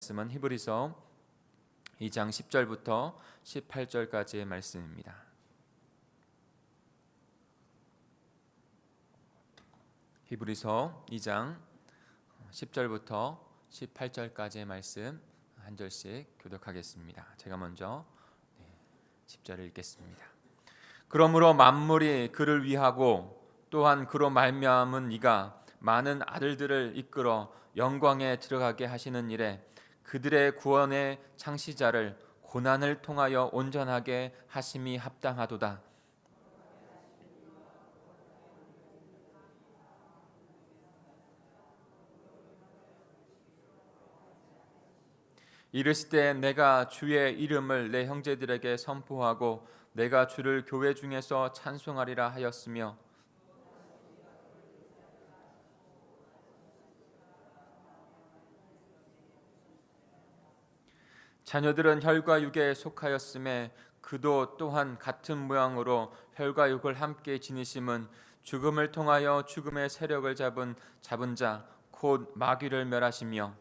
말씀은 히브리서 2장 10절부터 18절까지의 말씀입니다. 히브리서 2장 10절부터 18절까지의 말씀 한 절씩 교독하겠습니다. 제가 먼저 10절을 읽겠습니다. 그러므로 만물이 그를 위하고 또한 그로 말미암은 이가 많은 아들들을 이끌어 영광에 들어가게 하시는 일에 그들의 구원의 창시자를 고난을 통하여 온전하게 하심이 합당하도다. 이르시되 내가 주의 이름을 내 형제들에게 선포하고 내가 주를 교회 중에서 찬송하리라 하였으며 자녀들은 혈과 육에 속하였음에 그도 또한 같은 모양으로 혈과 육을 함께 지니심은 죽음을 통하여 죽음의 세력을 잡은 자 곧 마귀를 멸하시며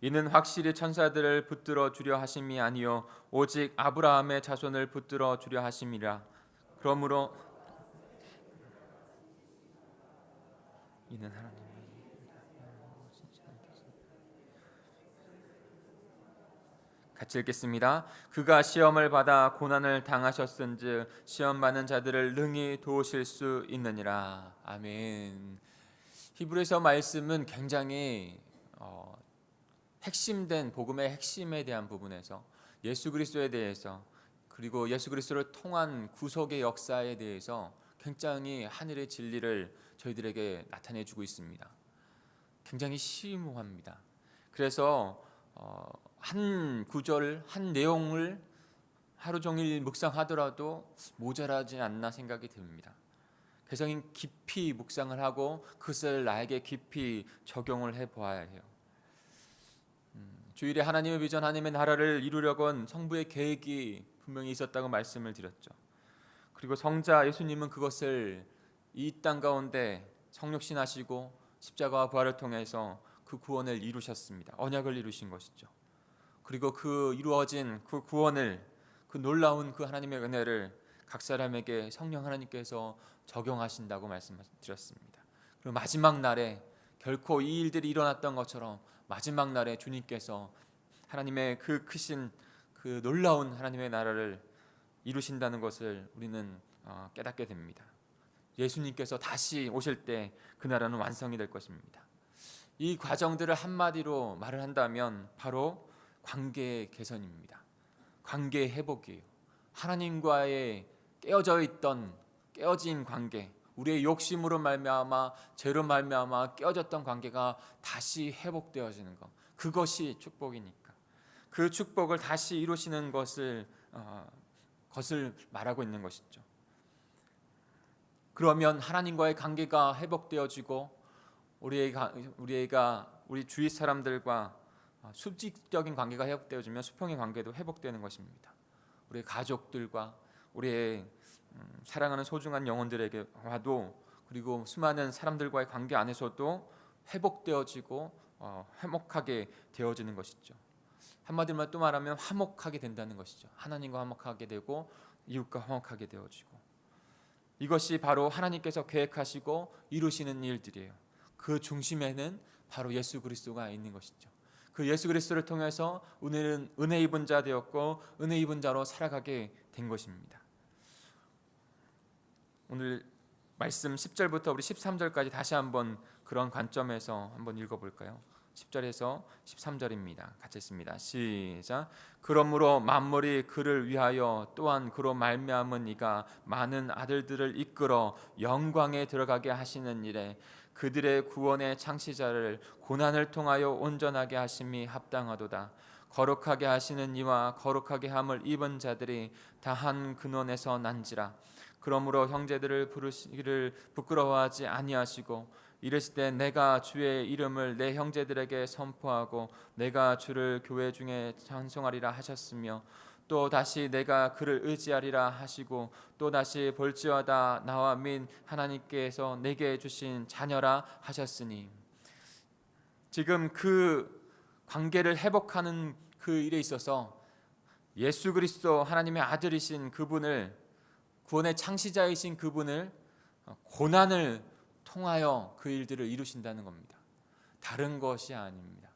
이는 확실히 천사들을 붙들어 주려 하심이 아니요 오직 아브라함의 자손을 붙들어 주려 하심이라. 그러므로 이는 하나님 같이 읽겠습니다. 그가 시험을 받아 고난을 당하셨은즉 시험 받는 자들을 능히 도우실 수 있느니라. 아멘. 히브리서 말씀은 굉장히 핵심된 복음의 핵심에 대한 부분에서 예수 그리스도에 대해서 그리고 예수 그리스도를 통한 구속의 역사에 대해서 굉장히 하늘의 진리를 저희들에게 나타내 주고 있습니다. 굉장히 심오합니다. 그래서 한 구절, 한 내용을 하루 종일 묵상하더라도 모자라지 않나 생각이 듭니다. 그래서 깊이 묵상을 하고 그것을 나에게 깊이 적용을 해보아야 해요. 주일에 하나님의 비전, 하나님의 나라를 이루려고 성부의 계획이 분명히 있었다고 말씀을 드렸죠. 그리고 성자 예수님은 그것을 이 땅 가운데 성육신하시고 십자가와 부활을 통해서 그 구원을 이루셨습니다. 언약을 이루신 것이죠. 그리고 그 이루어진 그 구원을, 그 놀라운 그 하나님의 은혜를 각 사람에게 성령 하나님께서 적용하신다고 말씀드렸습니다. 그리고 마지막 날에 결코 이 일들이 일어났던 것처럼 마지막 날에 주님께서 하나님의 그 크신 그 놀라운 하나님의 나라를 이루신다는 것을 우리는 깨닫게 됩니다. 예수님께서 다시 오실 때 그 나라는 완성이 될 것입니다. 이 과정들을 한마디로 말을 한다면 바로 관계의 개선입니다. 관계의 회복이에요. 하나님과의 깨어진 관계, 우리의 욕심으로 말미암아 죄로 말미암아 깨어졌던 관계가 다시 회복되어지는 것, 그것이 축복이니까 그 축복을 다시 이루시는 것을 말하고 있는 것이죠. 그러면 하나님과의 관계가 회복되어지고 우리 주위 사람들과 수직적인 관계가 회복되어지면 수평의 관계도 회복되는 것입니다. 우리 가족들과 우리의 사랑하는 소중한 영혼들에게와도 그리고 수많은 사람들과의 관계 안에서도 회복되어지고 화목하게 되어지는 것이죠. 한마디로 또 말하면 화목하게 된다는 것이죠. 하나님과 화목하게 되고 이웃과 화목하게 되어지고, 이것이 바로 하나님께서 계획하시고 이루시는 일들이에요. 그 중심에는 바로 예수 그리스도가 있는 것이죠. 그 예수 그리스도를 통해서 오늘은 은혜 입은 자 되었고 은혜 입은 자로 살아가게 된 것입니다. 오늘 말씀 10절부터 우리 13절까지 다시 한번 그런 관점에서 한번 읽어볼까요? 10절에서 13절입니다. 같이 읽습니다. 시작. 그러므로 만물이 그를 위하여 또한 그로 말미암은 이가 많은 아들들을 이끌어 영광에 들어가게 하시는 일에 그들의 구원의 창시자를 고난을 통하여 온전하게 하심이 합당하도다. 거룩하게 하시는 이와 거룩하게 함을 입은 자들이 다 한 근원에서 난지라. 그러므로 형제들을 부르시기를 부끄러워하지 아니하시고 이르시되 내가 주의 이름을 내 형제들에게 선포하고 내가 주를 교회 중에 찬송하리라 하셨으며 또 다시 내가 그를 의지하리라 하시고 또 다시 볼지어다 나와 민 하나님께서 내게 주신 자녀라 하셨으니, 지금 그 관계를 회복하는 그 일에 있어서 예수 그리스도 하나님의 아들이신 그분을, 구원의 창시자이신 그분을 고난을 통하여 그 일들을 이루신다는 겁니다. 다른 것이 아닙니다.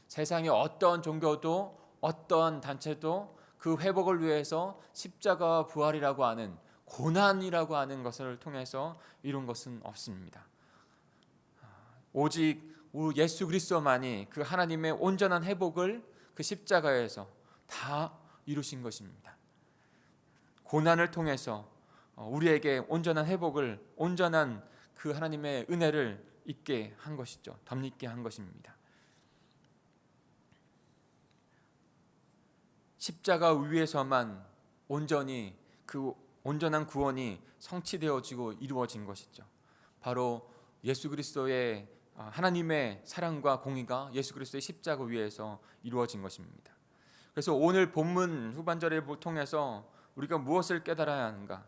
세상의 어떤 종교도 어떤 단체도 그 회복을 위해서 십자가와 부활이라고 하는, 고난이라고 하는 것을 통해서 이룬 것은 없습니다. 오직 예수 그리스도만이 그 하나님의 온전한 회복을 그 십자가에서 다 이루신 것입니다. 고난을 통해서 우리에게 온전한 회복을, 온전한 그 하나님의 은혜를 있게 한 것이죠. 덧입게 한 것입니다. 십자가 위에서만 온전히 그 온전한 구원이 성취되어지고 이루어진 것이죠. 바로 예수 그리스도의 하나님의 사랑과 공의가 예수 그리스도의 십자가 위에서 이루어진 것입니다. 그래서 오늘 본문 후반절을 통해서 우리가 무엇을 깨달아야 하는가?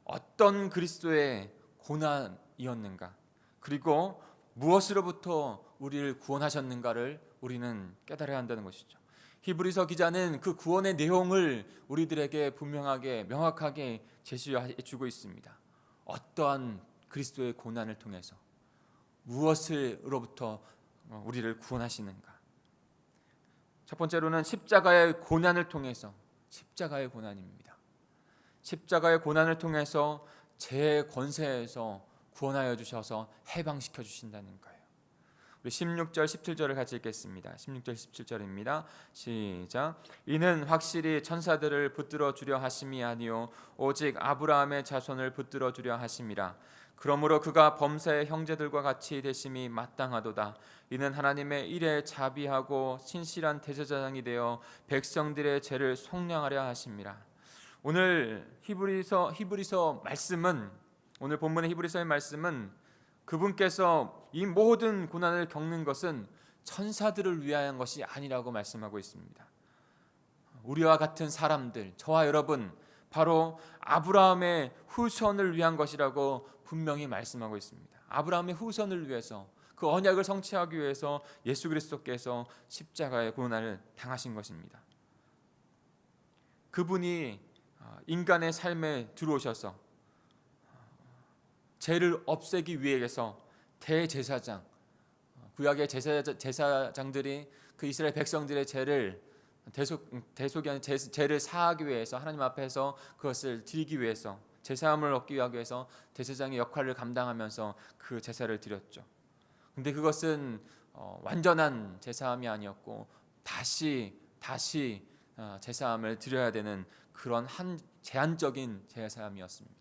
어떤 그리스도의 고난이었는가? 그리고 무엇으로부터 우리를 구원하셨는가를 우리는 깨달아야 한다는 것이죠. 히브리서 기자는 그 구원의 내용을 우리들에게 분명하게 명확하게 제시해 주고 있습니다. 어떠한 그리스도의 고난을 통해서 무엇으로부터 우리를 구원하시는가? 첫 번째로는 십자가의 고난을 통해서, 십자가의 고난입니다. 십자가의 고난을 통해서 죄의 권세에서 구원하여 주셔서 해방시켜 주신다는 거예요. 우리 16절 17절을 같이 읽겠습니다. 16절 17절입니다. 시작. 이는 확실히 천사들을 붙들어 주려 하심이 아니요 오직 아브라함의 자손을 붙들어 주려 하심이라. 그러므로 그가 범사의 형제들과 같이 되심이 마땅하도다. 이는 하나님의 일에 자비하고 신실한 대제사장이 되어 백성들의 죄를 속량하려 하심이라. 오늘 히브리서 말씀은, 오늘 본문의 히브리서의 말씀은 그분께서 이 모든 고난을 겪는 것은 천사들을 위한 것이 아니라고 말씀하고 있습니다. 우리와 같은 사람들, 저와 여러분, 바로 아브라함의 후손을 위한 것이라고 분명히 말씀하고 있습니다. 아브라함의 후손을 위해서, 그 언약을 성취하기 위해서 예수 그리스도께서 십자가의 고난을 당하신 것입니다. 그분이 인간의 삶에 들어오셔서 죄를 없애기 위해서 대제사장, 구약의 제사장들이 그 이스라엘 백성들의 죄를 대속이 아닌 죄를 사하기 위해서, 하나님 앞에서 그것을 드리기 위해서, 제사함을 얻기 위해서 대제사장의 역할을 감당하면서 그 제사를 드렸죠. 근데 그것은 완전한 제사함이 아니었고 다시 제사함을 드려야 되는 그런 제한적인 제사함이었습니다.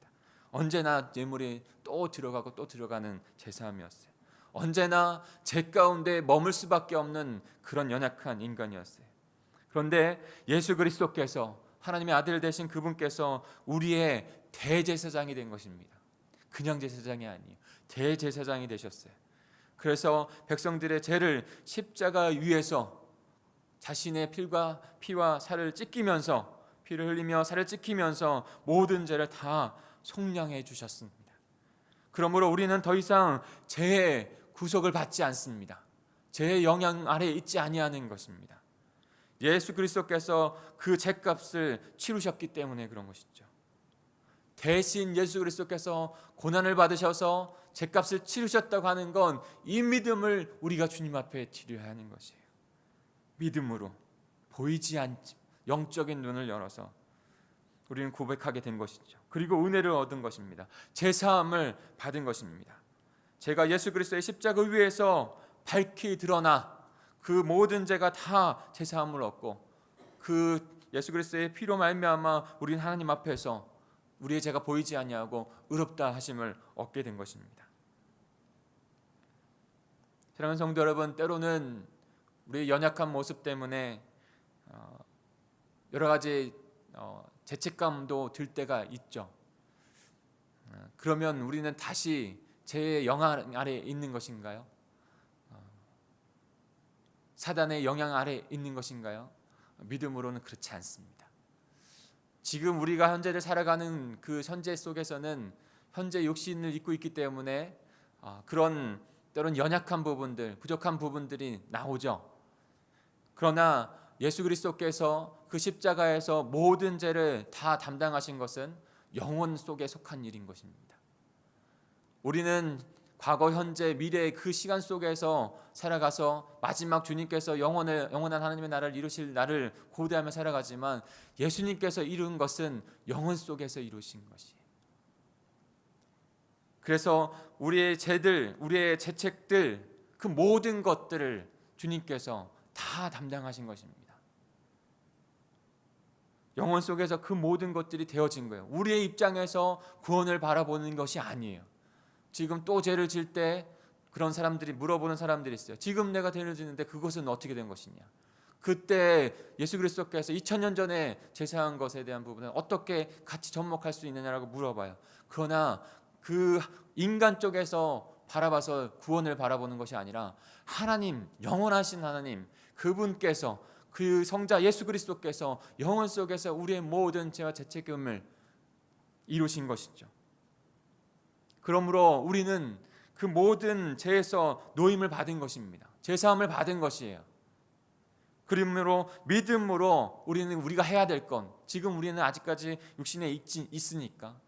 언제나 예물이 또 들어가고 또 들어가는 제사함이었어요. 언제나 죄 가운데 머물 수밖에 없는 그런 연약한 인간이었어요. 그런데 예수 그리스도께서, 하나님의 아들 되신 그분께서 우리의 대제사장이 된 것입니다. 그냥 제사장이 아니에요. 대제사장이 되셨어요. 그래서 백성들의 죄를 십자가 위에서 자신의 피와 살을 찢기면서, 피를 흘리며 살을 찢기면서 모든 죄를 다 속량해 주셨습니다. 그러므로 우리는 더 이상 죄의 구속을 받지 않습니다. 죄의 영향 아래에 있지 아니하는 것입니다. 예수 그리스도께서 그 죄값을 치르셨기 때문에 그런 것이죠. 대신 예수 그리스도께서 고난을 받으셔서 죄값을 치르셨다고 하는 건 이 믿음을 우리가 주님 앞에 드려야 하는 것이에요. 믿음으로, 보이지 않지 영적인 눈을 열어서 우리는 고백하게 된 것이죠. 그리고 은혜를 얻은 것입니다. 제사함을 받은 것입니다. 제가 예수 그리스도의 십자가 위에서 밝히 드러나 그 모든 죄가 다 제사함을 얻고, 그 예수 그리스도의 피로 말미암아 우리는 하나님 앞에서 우리의 죄가 보이지 아니하고 의롭다 하심을 얻게 된 것입니다. 사랑하는 성도 여러분, 때로는 우리의 연약한 모습 때문에 여러 가지 죄책감도 들 때가 있죠. 그러면 우리는 다시 죄의 영향 아래에 있는 것인가요? 사단의 영향 아래에 있는 것인가요? 믿음으로는 그렇지 않습니다. 지금 우리가 현재를 살아가는 그 현재 속에서는 현재 육신을 입고 있기 때문에 그런 때론 연약한 부분들, 부족한 부분들이 나오죠. 그러나 예수 그리스도께서 그 십자가에서 모든 죄를 다 담당하신 것은 영혼 속에 속한 일인 것입니다. 우리는 과거, 현재, 미래의 그 시간 속에서 살아가서 마지막 주님께서 영원한 하나님의 나라를 이루실 날을 고대하며 살아가지만 예수님께서 이룬 것은 영혼 속에서 이루신 것이에요. 그래서 우리의 죄들, 우리의 죄책들, 그 모든 것들을 주님께서 다 담당하신 것입니다. 영혼 속에서 그 모든 것들이 되어진 거예요. 우리의 입장에서 구원을 바라보는 것이 아니에요. 지금 또 죄를 질 때 그런 사람들이 물어보는 사람들이 있어요. 지금 내가 죄를 지는데 그것은 어떻게 된 것이냐. 그때 예수 그리스도께서 2000년 전에 제사한 것에 대한 부분은 어떻게 같이 접목할 수 있느냐라고 물어봐요. 그러나 그 인간 쪽에서 바라봐서 구원을 바라보는 것이 아니라 하나님, 영원하신 하나님, 그분께서 그 성자 예수 그리스도께서 영혼 속에서 우리의 모든 죄와 죄책임을 이루신 것이죠. 그러므로 우리는 그 모든 죄에서 노임을 받은 것입니다. 죄사함을 받은 것이에요. 그러므로 믿음으로 우리는 우리가 해야 될 건, 지금 우리는 아직까지 육신에 있으니까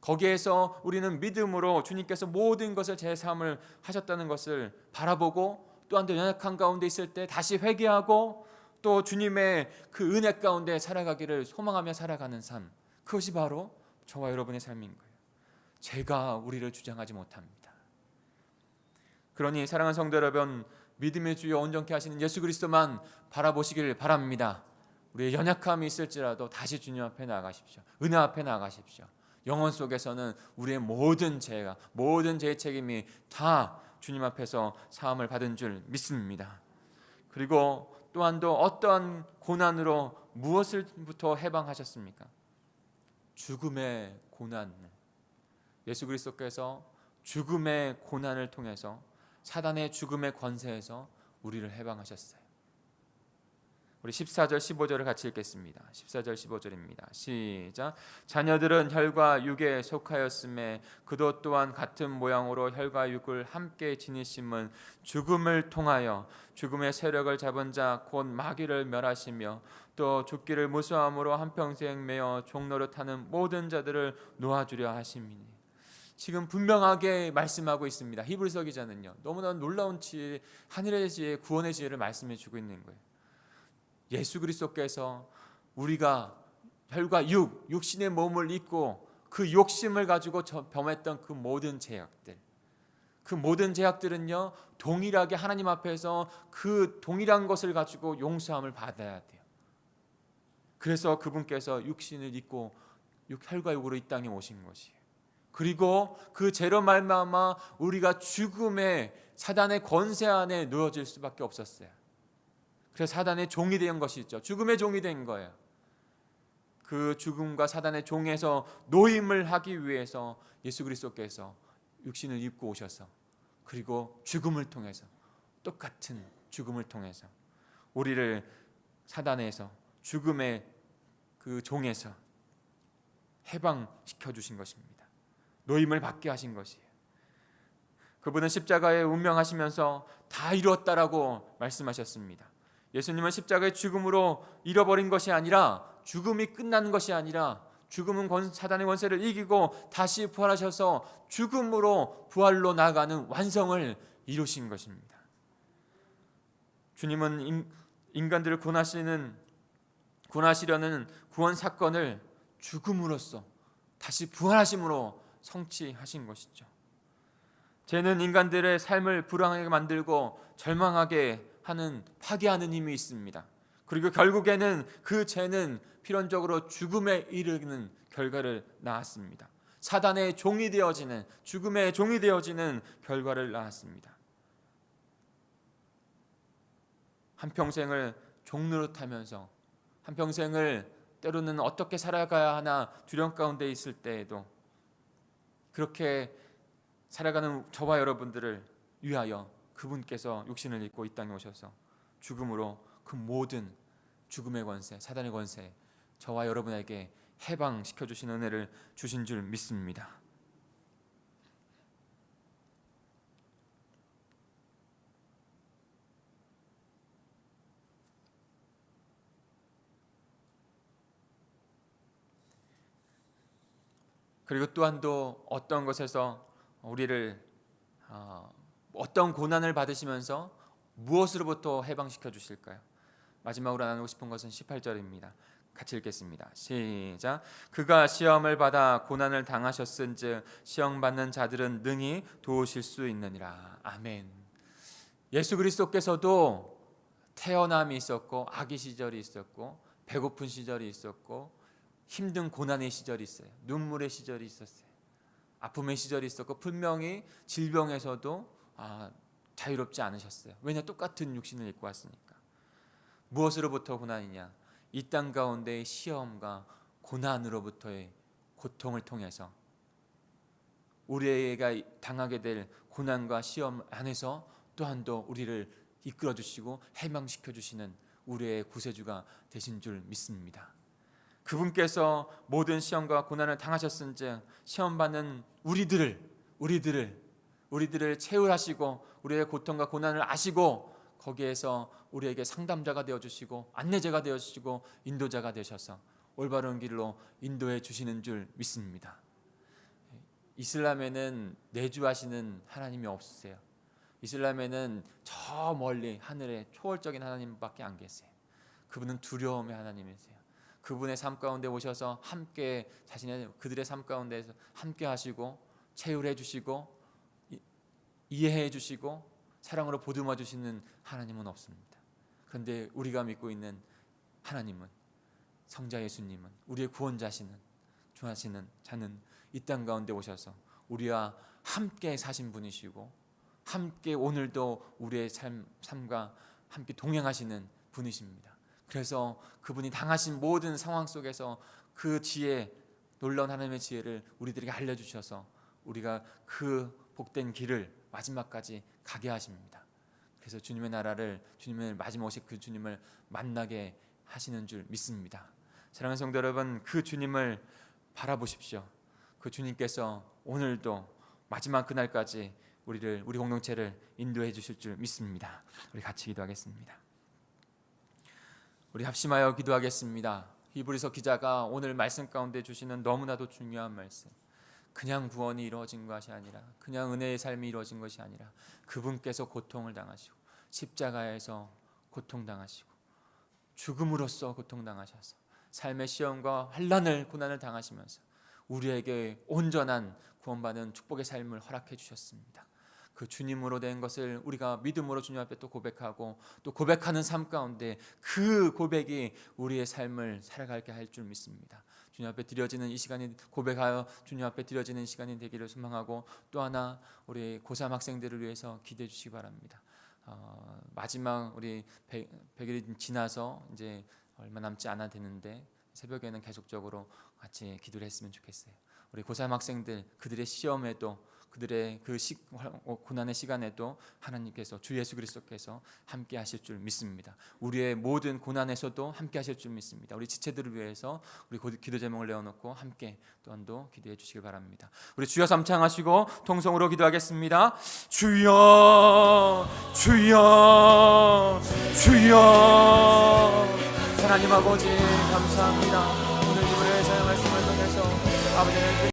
거기에서 우리는 믿음으로 주님께서 모든 것을 죄사함을 하셨다는 것을 바라보고, 또한 더 연약한 가운데 있을 때 다시 회개하고 또 주님의 그 은혜 가운데 살아가기를 소망하며 살아가는 삶, 그것이 바로 저와 여러분의 삶인 거예요. 죄가 우리를 주장하지 못합니다. 그러니 사랑하는 성도 여러분, 믿음의 주여 온전케 하시는 예수 그리스도만 바라보시길 바랍니다. 우리의 연약함이 있을지라도 다시 주님 앞에 나아가십시오. 은혜 앞에 나아가십시오. 영혼 속에서는 우리의 모든 죄가, 모든 죄의 책임이 다 주님 앞에서 사함을 받은 줄 믿습니다. 그리고 또한도 어떠한 고난으로 무엇을부터 해방하셨습니까? 죽음의 고난. 예수 그리스도께서 죽음의 고난을 통해서 사단의 죽음의 권세에서 우리를 해방하셨어요. 우리 14절 15절을 같이 읽겠습니다. 14절 15절입니다. 시작. 자녀들은 혈과 육에 속하였음에 그도 또한 같은 모양으로 혈과 육을 함께 지니심은 죽음을 통하여 죽음의 세력을 잡은 자 곧 마귀를 멸하시며 또 죽기를 무수함으로 한평생 매어 종노릇하는 모든 자들을 놓아주려 하심이니. 지금 분명하게 말씀하고 있습니다. 히브리서 기자는요, 너무나 놀라운 지혜, 하늘의 지혜, 구원의 지혜를 말씀해 주고 있는 거예요. 예수 그리스도께서 우리가 혈과 육신의 몸을 입고 그 욕심을 가지고 범했던 그 모든 죄악들, 그 모든 죄악들은요 동일하게 하나님 앞에서 그 동일한 것을 가지고 용서함을 받아야 돼요. 그래서 그분께서 육신을 입고 혈과 육으로 이 땅에 오신 것이에요. 그리고 그 죄로 말미암아 우리가 죽음의 사단의 권세 안에 놓여질 수밖에 없었어요. 그래서 사단의 종이 된 것이죠. 죽음의 종이 된 거예요. 그 죽음과 사단의 종에서 노임을 하기 위해서 예수 그리스도께서 육신을 입고 오셔서, 그리고 죽음을 통해서, 똑같은 죽음을 통해서 우리를 사단에서, 죽음의 그 종에서 해방시켜 주신 것입니다. 노임을 받게 하신 것이에요. 그분은 십자가에 운명하시면서 다 이루었다라고 말씀하셨습니다. 예수님은 십자가의 죽음으로 잃어버린 것이 아니라, 죽음이 끝난 것이 아니라, 죽음은 사단의 권세를 이기고 다시 부활하셔서 죽음으로 부활로 나아가는 완성을 이루신 것입니다. 주님은 인간들을 구원하시려는 구원 사건을 죽음으로써 다시 부활하심으로 성취하신 것이죠. 죄는 인간들의 삶을 불안하게 만들고 절망하게 하는, 파괴하는 힘이 있습니다. 그리고 결국에는 그 죄는 필연적으로 죽음에 이르는 결과를 낳았습니다. 사단의 종이 되어지는, 죽음의 종이 되어지는 결과를 낳았습니다. 한평생을 종노릇하면서, 한평생을 때로는 어떻게 살아가야 하나 두려움 가운데 있을 때에도 그렇게 살아가는 저와 여러분들을 위하여 그분께서 육신을 입고 이 땅에 오셔서 죽음으로 그 모든 죽음의 권세, 사단의 권세, 저와 여러분에게 해방시켜 주신 은혜를 주신 줄 믿습니다. 그리고 또한 또 어떤 것에서 우리를 어떤 고난을 받으시면서 무엇으로부터 해방시켜 주실까요? 마지막으로 나누고 싶은 것은 18절입니다. 같이 읽겠습니다. 시작. 그가 시험을 받아 고난을 당하셨은즉 시험 받는 자들은 능히 도우실 수 있느니라. 아멘. 예수 그리스도께서도 태어남이 있었고 아기 시절이 있었고 배고픈 시절이 있었고 힘든 고난의 시절이 있어요. 눈물의 시절이 있었어요. 아픔의 시절이 있었고 분명히 질병에서도 자유롭지 않으셨어요. 왜냐? 똑같은 육신을 입고 왔으니까. 무엇으로부터 고난이냐? 이 땅 가운데의 시험과 고난으로부터의 고통을 통해서 우리가 당하게 될 고난과 시험 안에서 또한 더 우리를 이끌어 주시고 해방시켜 주시는 우리의 구세주가 되신 줄 믿습니다. 그분께서 모든 시험과 고난을 당하셨은즉 시험받는 우리들을 채울하시고 우리의 고통과 고난을 아시고 거기에서 우리에게 상담자가 되어주시고 안내자가 되어주시고 인도자가 되셔서 올바른 길로 인도해 주시는 줄 믿습니다. 이슬람에는 내주하시는 하나님이 없으세요. 이슬람에는 저 멀리 하늘에 초월적인 하나님밖에 안 계세요. 그분은 두려움의 하나님이세요. 그분의 삶 가운데 오셔서 함께 그들의 삶 가운데서 함께 하시고 채울해 주시고 이해해 주시고 사랑으로 보듬어 주시는 하나님은 없습니다. 그런데 우리가 믿고 있는 하나님은, 성자 예수님은, 우리의 구원자시는 주하시는 자는 이 땅 가운데 오셔서 우리와 함께 사신 분이시고 함께 오늘도 우리의 삶과 함께 동행하시는 분이십니다. 그래서 그분이 당하신 모든 상황 속에서 그 지혜, 놀라운 하나님의 지혜를 우리들에게 알려주셔서 우리가 그 복된 길을 마지막까지 가게 하십니다. 그래서 주님의 나라를, 주님의 마지막 오실 그 주님을 만나게 하시는 줄 믿습니다. 사랑하는 성도 여러분, 그 주님을 바라보십시오. 그 주님께서 오늘도 마지막 그날까지 우리 공동체를 인도해 주실 줄 믿습니다. 우리 같이 기도하겠습니다. 우리 합심하여 기도하겠습니다. 히브리서 기자가 오늘 말씀 가운데 주시는 너무나도 중요한 말씀, 그냥 구원이 이루어진 것이 아니라, 그냥 은혜의 삶이 이루어진 것이 아니라 그분께서 고통을 당하시고 십자가에서 고통당하시고 죽음으로써 고통당하셔서 삶의 시험과 환난을, 고난을 당하시면서 우리에게 온전한 구원받은 축복의 삶을 허락해 주셨습니다. 그 주님으로 된 것을 우리가 믿음으로 주님 앞에 또 고백하고 또 고백하는 삶 가운데 그 고백이 우리의 삶을 살아가게 할 줄 믿습니다. 주님 앞에 드려지는 이 시간이, 고백하여 주님 앞에 드려지는 시간이 되기를 소망하고, 또 하나 우리 고3 학생들을 위해서 기도해 주시기 바랍니다. 마지막 우리 100일이 지나서 이제 얼마 남지 않아 되는데 새벽에는 계속적으로 같이 기도를 했으면 좋겠어요. 우리 고3 학생들, 그들의 시험에도, 그들의 그 고난의 시간에도 하나님께서, 주 예수 그리스도께서 함께 하실 줄 믿습니다. 우리의 모든 고난에서도 함께 하실 줄 믿습니다. 우리 지체들을 위해서 우리 기도 제목을 내어놓고 함께 또한도 기도해 주시기 바랍니다. 우리 주여 삼창하시고 통성으로 기도하겠습니다. 주여, 주여, 주여. 하나님 아버지 감사합니다. 오늘 우리의 사용할 말씀을 통해서 아버지